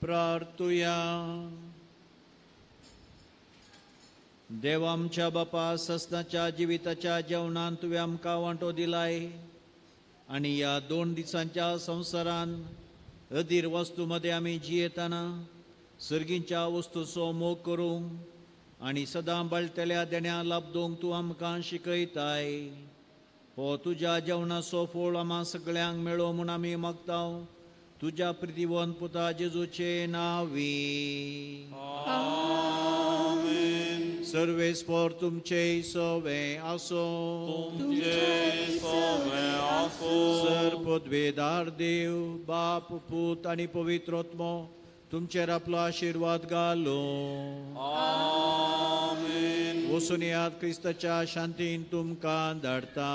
प्रार्थुया. देवा आमच्या बापा, ससनाच्या जिविताच्या जेवणान तुवें आमकां वांटो दिलाय आणि या 2 दिसांच्या संवसारान अधीर वस्तूमध्ये आमी जियेतना सर्गींच्या वस्तूचो मोग करूंक आनी सदां बळटल्या देण्या लाभदोंक तूं आमकां शिकयताय. हो तुज्या जेवणाचो फळ आम्हा सगळ्यांक मेळो म्हूण आमी मागताव तुज्या प्रितीवन पुता जेजूचे नांवी. सर्वेस्पर तुमचे सोवे आसो. सर्वोद्वेदार देव बाप, पूत आणि पवित्रोत्मो तुमचेर आपलो आशीर्वाद घालो. वचून यात क्रिस्ताच्या शांतीन तुमकां धाडटा.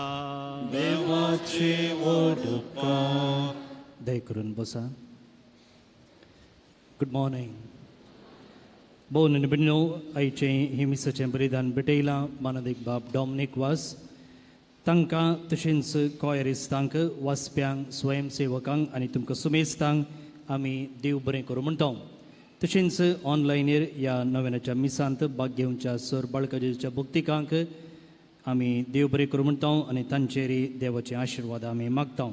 देवाचे वड उपकार. दय करून बसा. Good morning. बोन आनी बिनो, आयचें हे मिसाचें बलिदान भेटयलां मानदेक बाब डॉमिनिक वास. तांकां तशेंच कॉयरिस्तांक, वाचप्यांक, स्वयंसेवकांक आनी तुमकां सुमेस्तांक आमी देव बरें करूं म्हणटा. तशेंच ऑनलायनीर ह्या नव्यानाच्या मिसांत भाग घेवच्या सर बाळकाजेच्या भक्तिकांक आमी देव बरें करूं म्हणटा आनी तांचेर देवाचे आशिर्वाद आमी मागता.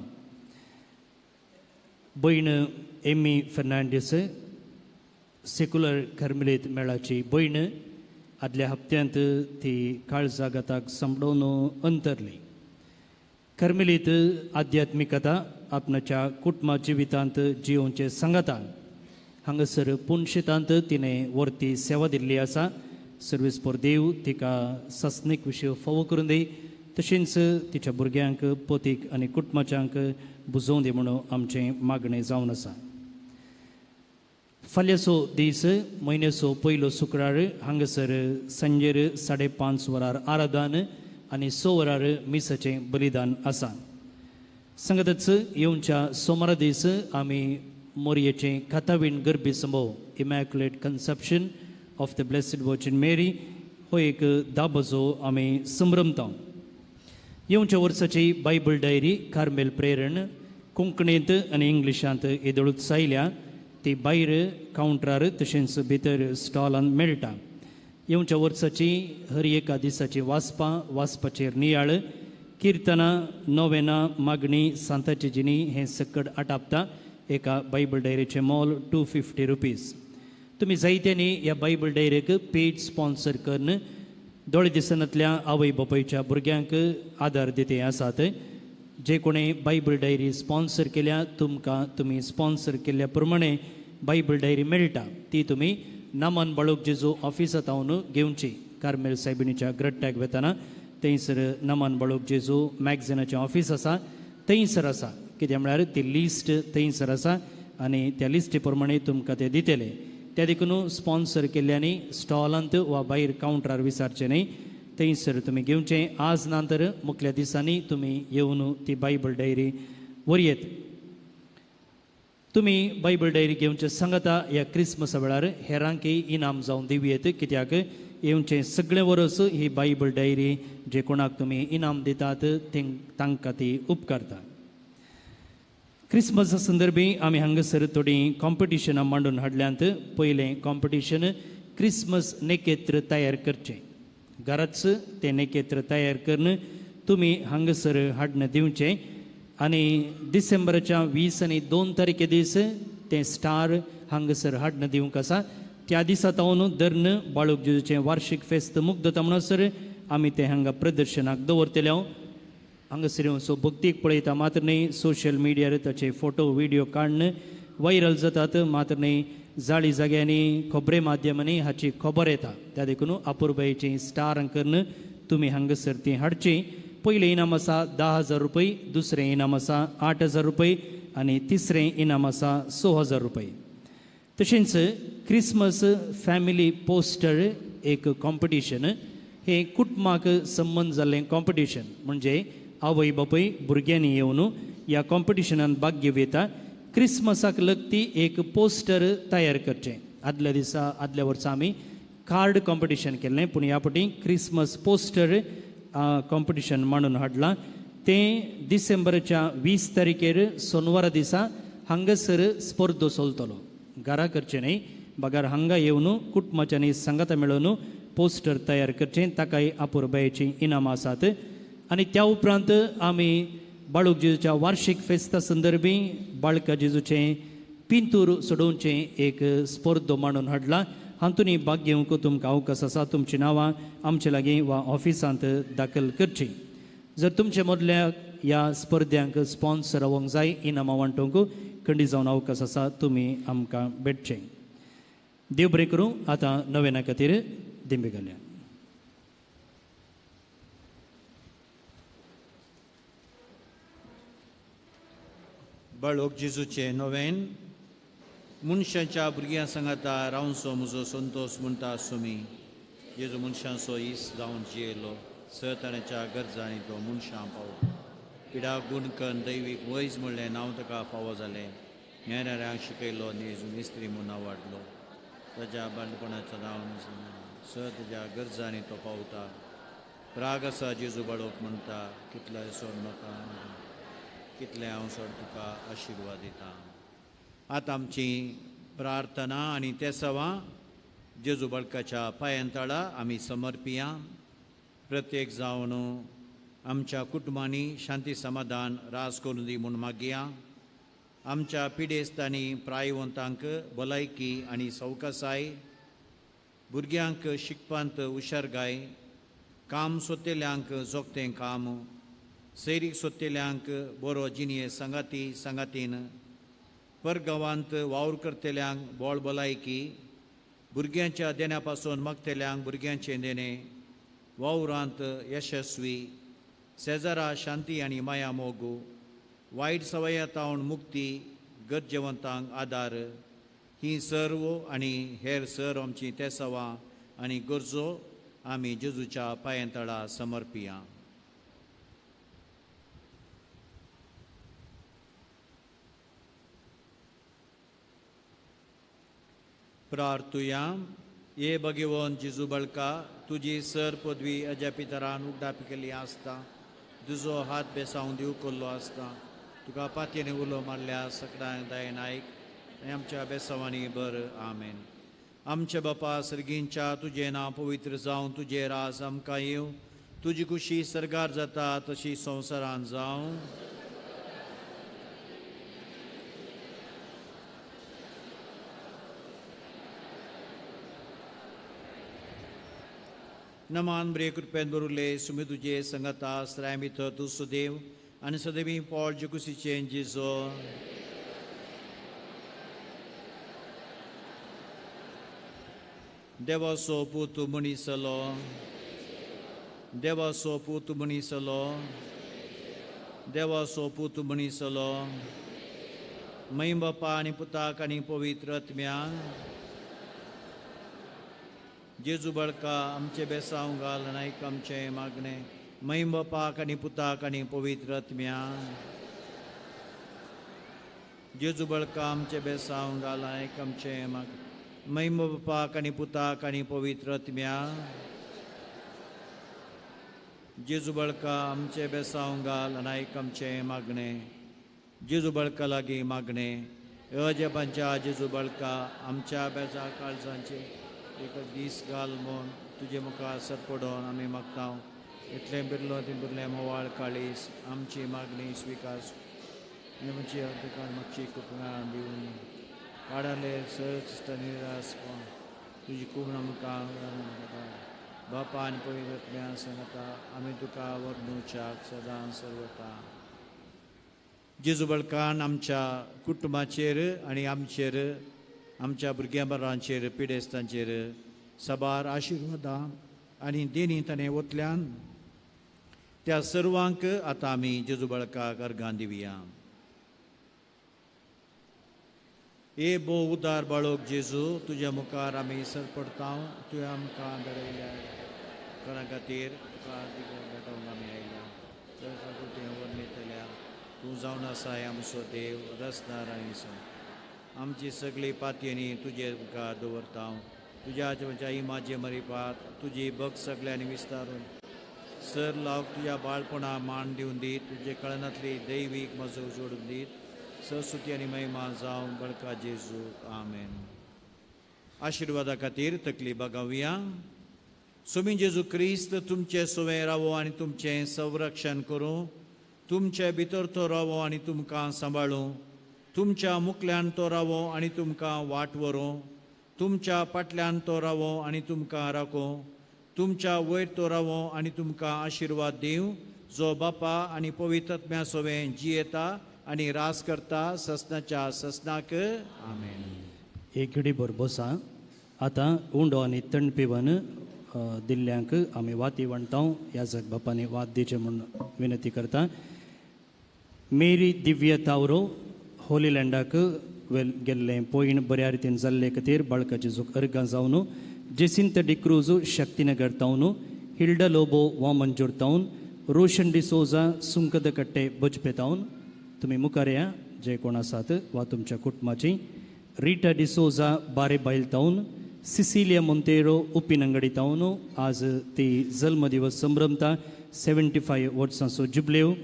भयण एमी फर्नांडीस, सेक्युलर कार्मेलीत मेळाची भयण, आदल्या हप्त्यांत ती काळजागाताक संपडोवन अंतरली. कार्मेलीत आध्यात्मिकता आपणाच्या कुटुंबा जिवितांत जियोवचे सांगता. हांगासर पुणशेतांत तिणें वर्ती सेवा दिल्ली आसा. सर्वेस्पर देव तिका सस्नीक विशय फावो करून दी. तशेंच तिच्या भुरग्यांक, पतीक आनी कुटुंबाच्यांक बुजोवन दी म्हणून आमचें मागणें जावन आसा. फाल्यांचो दीस म्हयन्याचो पयलो शुक्रार हांगासर सांजेर 5:30 वरार आराधन आनी 6 वरार मिसाचें बलिदान आसा. सांगातच येवच्या सोमारा दीस आमी मोरयेचें कातावीण गर्भी संभव immaculate conception of the blessed virgin Mary हो एक दाबोजो आमी संभ्रमता. येवच्या वर्साची बायबल डायरी कार्मेल प्रेरण कोंकणींत आनी इंग्लिशांत येदळूच सायल्या. ती भायर कावंटरार तशेंच भितर स्टॉलांत मेळटा. येवच्या वर्साची हर एका दिसाची वाचपाचेर नियाळ, किर्तनां, नोवेना, मागणी, सांताची जिणी हें सकट आटापता. एका बायबल डायरीचें मोल ₹250. तुमी जायत्यांनी ह्या बायबल डायरेक पेज स्पॉन्सर करून दोळे दिसनांतल्या आवय बापायच्या भुरग्यांक आदार दिते आसात. जे कोणें बायबल डायरी स्पॉन्सर केल्या तुमकां तुमी स्पॉन्सर केल्ल्या प्रमाणे बायबल डायरी मेळटा. ती तुमी नामान बाळूक जेजू ऑफिसांत हांवन घेवची. कार्मेल सायबिणीच्या ग्रट्ट्याक वेताना थंयसर नामान बाळूक जेजू मॅगझिनाचें ऑफिस आसा, थंयसर आसा. कित्याक म्हळ्यार ती लिस्ट थंयसर आसा आनी त्या लिस्टी प्रमाणे तुमकां ते दितले. त्या देखून स्पॉन्सर केल्ल्यांनी स्टॉलांत वा भायर कावंटरार विचारचें न्ही, थंयसर तुमी घेवचें. आज नंतर मुखल्या दिसांनी तुमी येवन ती बायबल डायरी व्हरयेत. तुमी बायबल डायरी घेवचें सांगता. ह्या क्रिस्मसा वेळार हेरांकय इनाम जावन दिवयेत. कित्याक येवचें सगळें वर्स ही बायबल डायरी जे कोणाक तुमी इनाम दितात तांकां ती उपकारता. क्रिस्मसा संदर्भी आमी हांगासर थोडीं कॉम्पिटिशनां मांडून हाडल्यांत. पयलें कॉम्पिटिशन क्रिस्मस नकेत्र तयार करचें. घराच तें नकेत्र तयार करून तुमी हांगासर हाडून दिवचें आनी डिसेंबराच्या 20 आनी 2 तारखे दीस तें स्टार हांगासर हाडून दिवंक आसा. त्या दिसा तावन धरून बाळूक जेजूचें वार्षिक फेस्त मुग्धता म्हणसर आमी तें हांगा प्रदर्शनाक दवरतले. हांगासर येवन भक्तीक पळयता मात्र न्ही, सोशल मिडियार ताचे फोटो विडियो काडून व्हायरल जातात. मात्र न्ही, जाळी जाग्यांनी खबरे माध्यमांनी हाची खबर येता. त्या देखून अपुरबायेची स्टार करून तुमी हांगासर ती हाडची. पयलें इनाम आसा ₹10,000, दुसरें इनाम आसा ₹8,000 आनी तिसरें इनाम आसा ₹6,000. तशेंच क्रिस्मस फॅमिली पोस्टर एक कॉम्पिटिशन. हें कुटुंबाक संबंद जाल्लें कॉम्पिटिशन. म्हणजे आवय बापूय भुरग्यांनी येवन ह्या कॉम्पिटिशनांत भाग घेवं येता. क्रिस्मसाक लगती एक पोस्टर तयार करचें. आदल्या वर्सा आमी कार्ड कॉम्पिटिशन केल्लें, पूण ह्या फावटी क्रिस्मस पोस्टर कॉम्पिटिशन मांडून हाडलां. तें डिसेंबराच्या 20 तारखेर सोनवारा दिसा हांगासर स्पर्धो चलतलो. घरा करचे न्ही बगार हांगा येवन कुटुंबाच्यांनी संगता मेळून पोस्टर तयार करचे ताकाय अपुरबायेची इनामां आसात आनी त्या उपरांत आमी बाळूक जेजूच्या वार्षिक फेस्ता संदर्भी बाळका जेजूचें पिंतूर सोडोवचें एक स्पर्धो मांडून हाडला हातूंत भाग घेवंक तुमकां अवकाश आसा तुमची नांवां आमचे लागीं वा ऑफिसांत दाखल करची जर तुमचे मदल्या ह्या स्पर्धांक स्पॉन्सर जावंक जाय इनामां वांटोवंक खंडी जावन अवकाश आसा तुमी आमकां भेटचें देव बरें करूं आतां नव्याना खातीर दिंबे घालया बाळोक जेजूचे नोवेन मनशांच्या भुरग्यां सांगाता रावसो म्हजो संतोष म्हणटा सुमी जेजू मनशांचो इस जावन जियेलो सतानाच्या गरजांनी तो मनशां पावलो पिडा गुणकन दैवीक वयज म्हणलें नांव ताका फावो जालें न्यायाऱ्यांक शिकयलो जेजू मिस्त्री म्हूण वाडलो ताच्या बांडपणाचो नांव ताच्या गरजांनी तो पावता राग आसा जेजू बाळोक म्हणटा कितले सोड म्हाका कितले हांव सोड तुका आशिर्वाद दिता आतां आमची प्रार्थना आनी ते सवां जेजू बाळकाच्या पांयांतळा आमी समर्पिया प्रत्येक जावन आमच्या कुटुंबांनी शांती समाधान रास करून दी म्हूण मागया आमच्या पिडेस्तांनी प्रायवंतांक भलायकी आनी सवकासाय भुरग्यांक शिकपांत हुशारगाय काम सोदतेल्यांक जोगतें काम सैरीक सोदतेल्यांक बरो जिणे सांगातीन परगांवांत वावर करतेल्यांक बोळ भलायकी भुरग्यांच्या देण्या पासून मागतेल्यांक भुरग्यांचें देणें वावरांत यशस्वी शेजारा शांती आनी माया मोगू वायट सवयातावन मुक्ती गरजेवंतांक आदार ही सर्व आनी हेर सर्व आमची तेसवां आनी गरजो आमी जेजूच्या पांयांतळा समर्पिया प्रार्थुया ये भगवंत जेजू बाळका तुजी सर पदवी अज्या पितरान उगडापी केल्ली आसता तुजो हात बेसावून दिव केल्लो आसता तुका पातयेन उलो मारल्या सगळ्यांक दायन आयक आनी आमच्या बेसावांनी बर आमेन आमचे बापा सर्गींच्या तुजें नांव पवित्र जावन तुजें राज आमकां येवं तुजी खुशी सरगार जाता तशी संवसारांत जावं नमान बरे कृपेन बरुले सुमी तुजे संगता श्राय भितर तूं सुदेव आनी सदैवी पॉल जेकुसीचें जेजो देवाचो पूत मनीसलो देवाचो पूत मनीसलो देवाचो पूत मनीसलो मैम बापा आनी पुताक आनी पवित्र आत्म्याक जेजू बाळका आमचे बेसांव घाल नायक आमचे मागणे मैम बापाक आनी पुताक आनी पवित्र आत्म्या जेजू बाळका आमचे बेसांव घाल नायक आमचे माग मैम बापाक आनी पुताक आनी पवित्र आत्म्या जेजू बाळका आमचे बेसांव घाल नायक आमचे मागणे जेजू बाळका लागीं मागणे अजबांच्या जेजू बाळका आमच्या बेजा काळजांचे एक दीस घाल म्हूण तुजे मुखार सरपडोन आमी मागता इतलें बिरलो ती बिरलें मोवाळ काळीस आमची मागणी स्विकार आमची अर्दकान मागची कुटुंबां दिवन काडाले सच निराश तुजी खूब आमकां बापा आनी पवित्र सांगता आमी तुका वर्णुच्याक सदां सर्वता जेजू बाळकान आमच्या कुटुंबाचेर आनी आमचेर आमच्या भुरग्यां बारांचेर पिडेस्तांचेर सबार आशिर्वादां आनी देणी ताणें वतल्यान त्या सर्वांक आतां आमी जेजू बाळकाक अर्गां दिवया ए बो उदार बाळोक जेजू तुज्या मुखार आमी सरपडटा तुवें आमकां दडयल्या कोणा खातीर तुका भेटोवंक आमी आयल्या तुवें वर्णितल्या तूं जावन आसाय आमचो देव रसदार आनी आमची सगळी पातयेनी तुजे मुखार दवरता तुज्या इमाचे मरिपात तुजी भक्त सगळ्यांनी विस्तारून सर लावक तुज्या बाळपणा मान दिवन दीत तुजे कळनातली दैवीक मजो जोडून दीत सरस्वती आनी महिमा जावं बळका जेजू आमेन. आशिर्वादा खातीर तकली बगावया. सुमी जेजू क्रिस्त तुमचे सुवे रावो आनी तुमचें संरक्षण करूं. तुमचे भितर तो रावो आनी तुमकां सांबाळूं. तुमच्या मुखल्यान तो रावो आनी तुमकां वाट व्हरूं. तुमच्या फाटल्यान तो रावो आनी तुमकां राखो. तुमच्या वयर तो रावो आनी तुमकां आशिर्वाद दिवं. जो बापा आनी पवित्र आत्म्या सोवें जियेता आनी रास करता ससनाच्या ससनाक आमेन. एक घडी भर बसा. आतां उंडो आनी थंड पिवन दिल्ल्यांक आमी वाती वणटाव. याजक बापानी वाद दिवचे म्हूण विनंती करता. मेरी दिव्य तावरो होली लँडाक गेल्लें पोयण बऱ्या रितीन जाल्ले खातीर बाळकाची जोक अर्गां जावन जेसिंत डिक्रूज शक्तीनगर तावन हिल्डा लोबो वामंजूर तावन रोशन डिसोजा सुंकद कट्टे बजपे तावन तुमी मुखार या जे कोण आसात वा तुमच्या कुटुंबाची. रिटा डिसोजा बारे बायल तावन सिसिलिया मोंतेरो उपिनंगडी तावन आज ती जल्म दिवस संभ्रमता 75 वर्सांचो जुबलेव.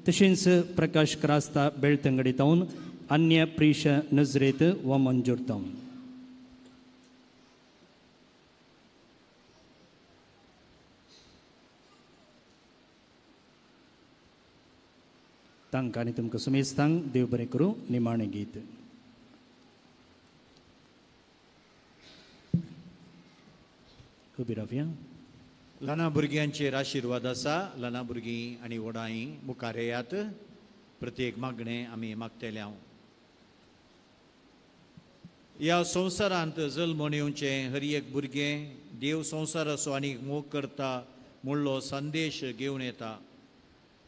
तशेंच प्रकाश क्रास्ता बेळतंगडी तावन अन्य प्रिश नजरेत वा मंजूर तावन. तांकां आनी तुमकां सुमेस्तांक देव बरें करूं. निमाणें गीत. उबी रावया. ल्हाना भुरग्यांचेर आशिर्वाद आसा. ल्हाना भुरगीं आनी व्हडांय मुखार येयात. प्रत्येक मागणें आमी मागतले. हांव ह्या संवसारांत जल्मोन येवचें हर एक भुरगें देव संवसार असो आनीक मोग करता म्हणलो संदेश घेवन येता.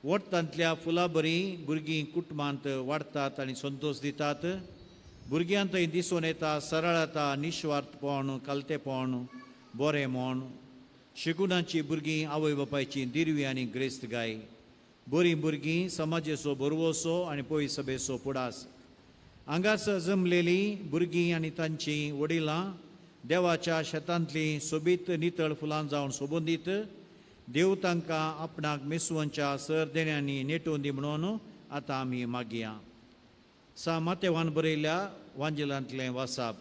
वट्टांतल्या फुलां बरी भुरगीं कुटुंबांत वाडटात आनी संतोश दितात. भुरग्यां थंय दिसून येता सरळता, निस्वार्थपण, कालतेपण, बरें मोण. शिकुनाची भुरगीं आवय बापायची दिरवी आनी ग्रेस्तगाय. बरीं भुरगीं समाजाचो बरवोसो आनी पयस सभेचो पुडास. हांगास जमलेली भुरगीं आनी तांची वडिलां देवाच्या शेतांतलीं सोबीत नितळ फुलां जावन सोबून दीत. देव तांकां आपणाक मेसुवांच्या सरदेण्यांनी नेटोवन दी म्हणून आतां आमी मागया. मातेवान बरयल्या वांजेलांतलें वाचप.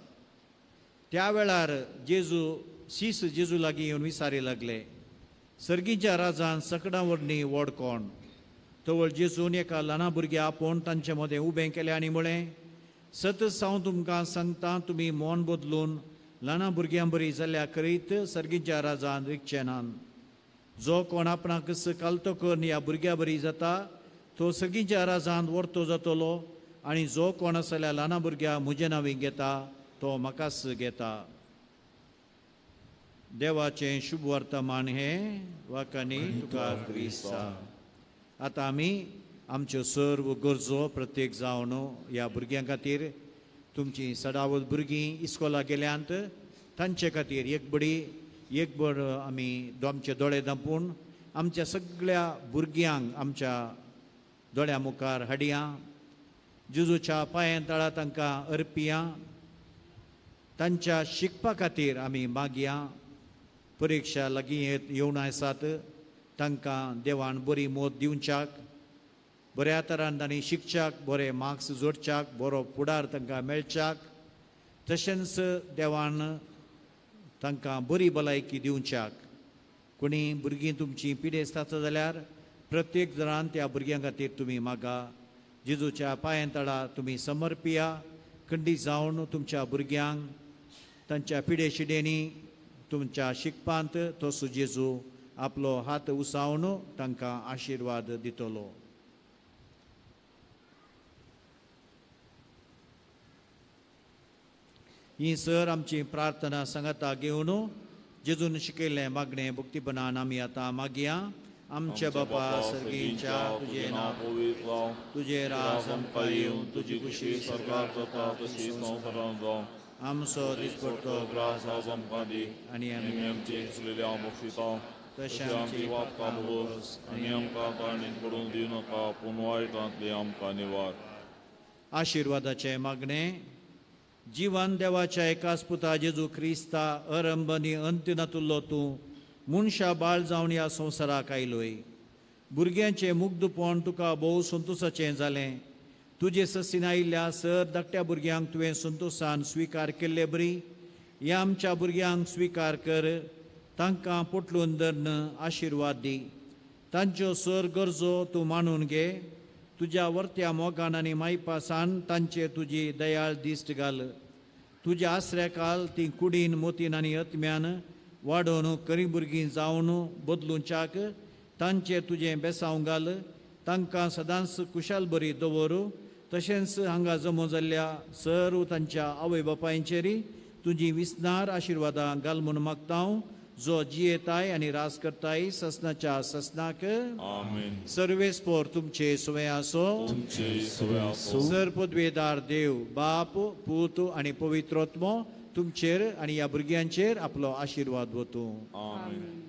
त्या वेळार जेजू लागीं येवन विचारी लागले, सर्गीच्या राजान सकडां व्हरणी व्हड कोण? तवळ जेजून एका ल्हाना भुरग्या आपोवन तांचे मदें उबें केलें आनी म्हळें, सतत हांव तुमकां सांगता, तुमी मोन बदलून ल्हाना भुरग्यां बरी जाल्यार करीत सर्गीच्या राजान रिगचे नात. जो कोण आपणाक कालतो करून ह्या भुरग्या बरी जाता तो सर्गीच्या राजांत व्हरतो जातलो. आनी जो कोण आसल्या ल्हाना भुरग्या म्हजे नांवी घेता तो म्हाकाच घेता. देवाचें शुभ वर्तमान हें वाकानी तुका क्रिस्ता. आतां आमी आमच्यो सर्व गरजो प्रत्येक जावन ह्या भुरग्यां खातीर, तुमची सदावत भुरगीं इस्कोला गेल्यांत तांचे खातीर एक बड आमी आमचे दोळे धांपून आमच्या सगळ्या भुरग्यांक आमच्या दोळ्या मुखार हाडया. जेजूच्या पांयां तळा तांकां अर्पिया. तांच्या शिकपा खातीर आमी मागया. परिक्षा लागीं येवन आसात तांकां देवान बरी मोद दिवच्याक, बऱ्या तरान तांणी शिकच्याक, बरे मार्क्स जोडच्याक, बरो फुडार तांकां मेळच्याक. तशेंच देवान तांकां बरी भलायकी दिवच्याक. कोणी भुरगीं तुमची पिडेस्त जाल्यार प्रत्येक जाणान त्या भुरग्यां खातीर तुमी मागा. जेजूच्या पांयां तळा तुमी समर्पिया. खंडी जावन तुमच्या भुरग्यांक तांच्या पिडे शिडेनी तुमच्या शिकपांत तसो जेजू आपलो हात उसावन तांकां आशिर्वाद दितलो. ही सर आमची प्रार्थना सांगाता घेवन जेजून शिकयल्लें मागणें भक्तीपणान आमी आतां मागया. आमचे बापा सर्गीच्या तुजें नांव पवित्र जावं, तुजें राज आमकां येवं, तुजी कुशी स्वर्गांत जाता तशी संवसारांत जावं. आमचो दिसपडटो ग्रास आज आमकां दी आनी आमी आमची इसलेल्या बक्षिता तशें आमची आमची वादकां भोस आनी आमकां तारणीन पडून दिवनाका, पूण वायटांतली आमकां निवार. आशिर्वादाचें मागणें. जिवन देवाच्या एकाच पुता जेजू क्रिस्ता अरंभनी अंत्य नातुल्लो तूं मनशा बाळ जावन ह्या संवसाराक आयलोय. भुरग्यांचें मुग्धपण तुका भोव संतोशाचें जालें. तुजे ससीन आयिल्ल्या सर धाकट्या भुरग्यांक तुवें संतोशान स्विकार केल्ले बरी ह्या आमच्या भुरग्यांक स्विकार कर तांकां पोटलून धरन आशिर्वाद दी तांच्यो सर गरजो तूं मानून घे तुज्या वर्त्या मोगान आनी मायपासान तांचे तुजी दयाळ दिश्ट घाल तुज्या आसऱ्याकाल ती कुडीन मोतीन आनी अत्म्यान वाडोवन करी भुरगीं जावन बदलूंच्याक तांचे तुजें बेसांव घाल तांकां सदांच कुशाल बरी दवर तशेंच हांगा जमो जाल्ल्या सर तांच्या आवय बापायंचेरी तुजी विस्नार आशिर्वादां घाल म्हूण मागतां जो जियेताय आनी रास करताय ससनाच्या ससनाक आमेन सर्वेस्पोर तुमचे सुवे आसो तुमचे सवे आसो सर पदवेदार देव बाप पूत आनी पवित्रोत्मो तुमचेर आनी ह्या भुरग्यांचेर आपलो आशिर्वाद वतू आमेन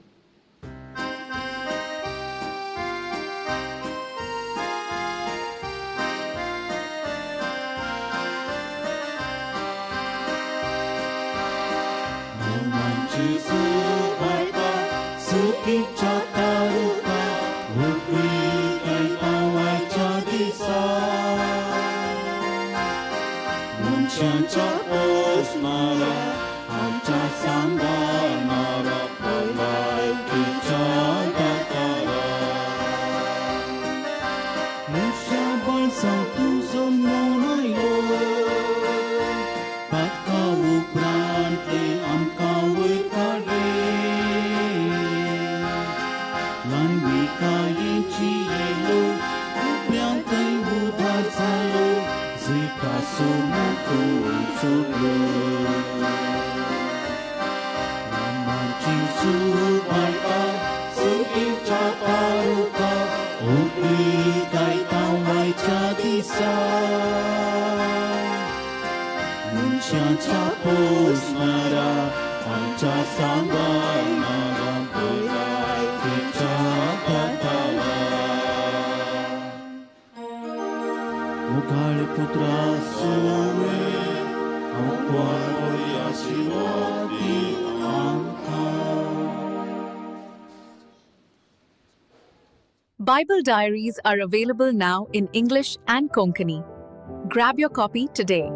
Bible diaries are available now in English and Konkani. Grab your copy today.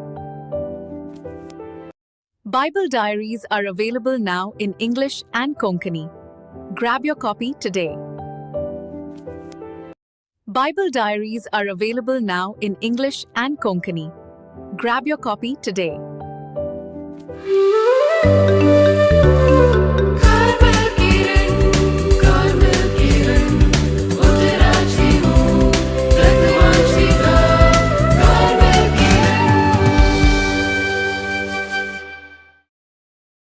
Bible diaries are available now in English and Konkani. Grab your copy today. Bible diaries are available now in English and Konkani. Grab your copy today.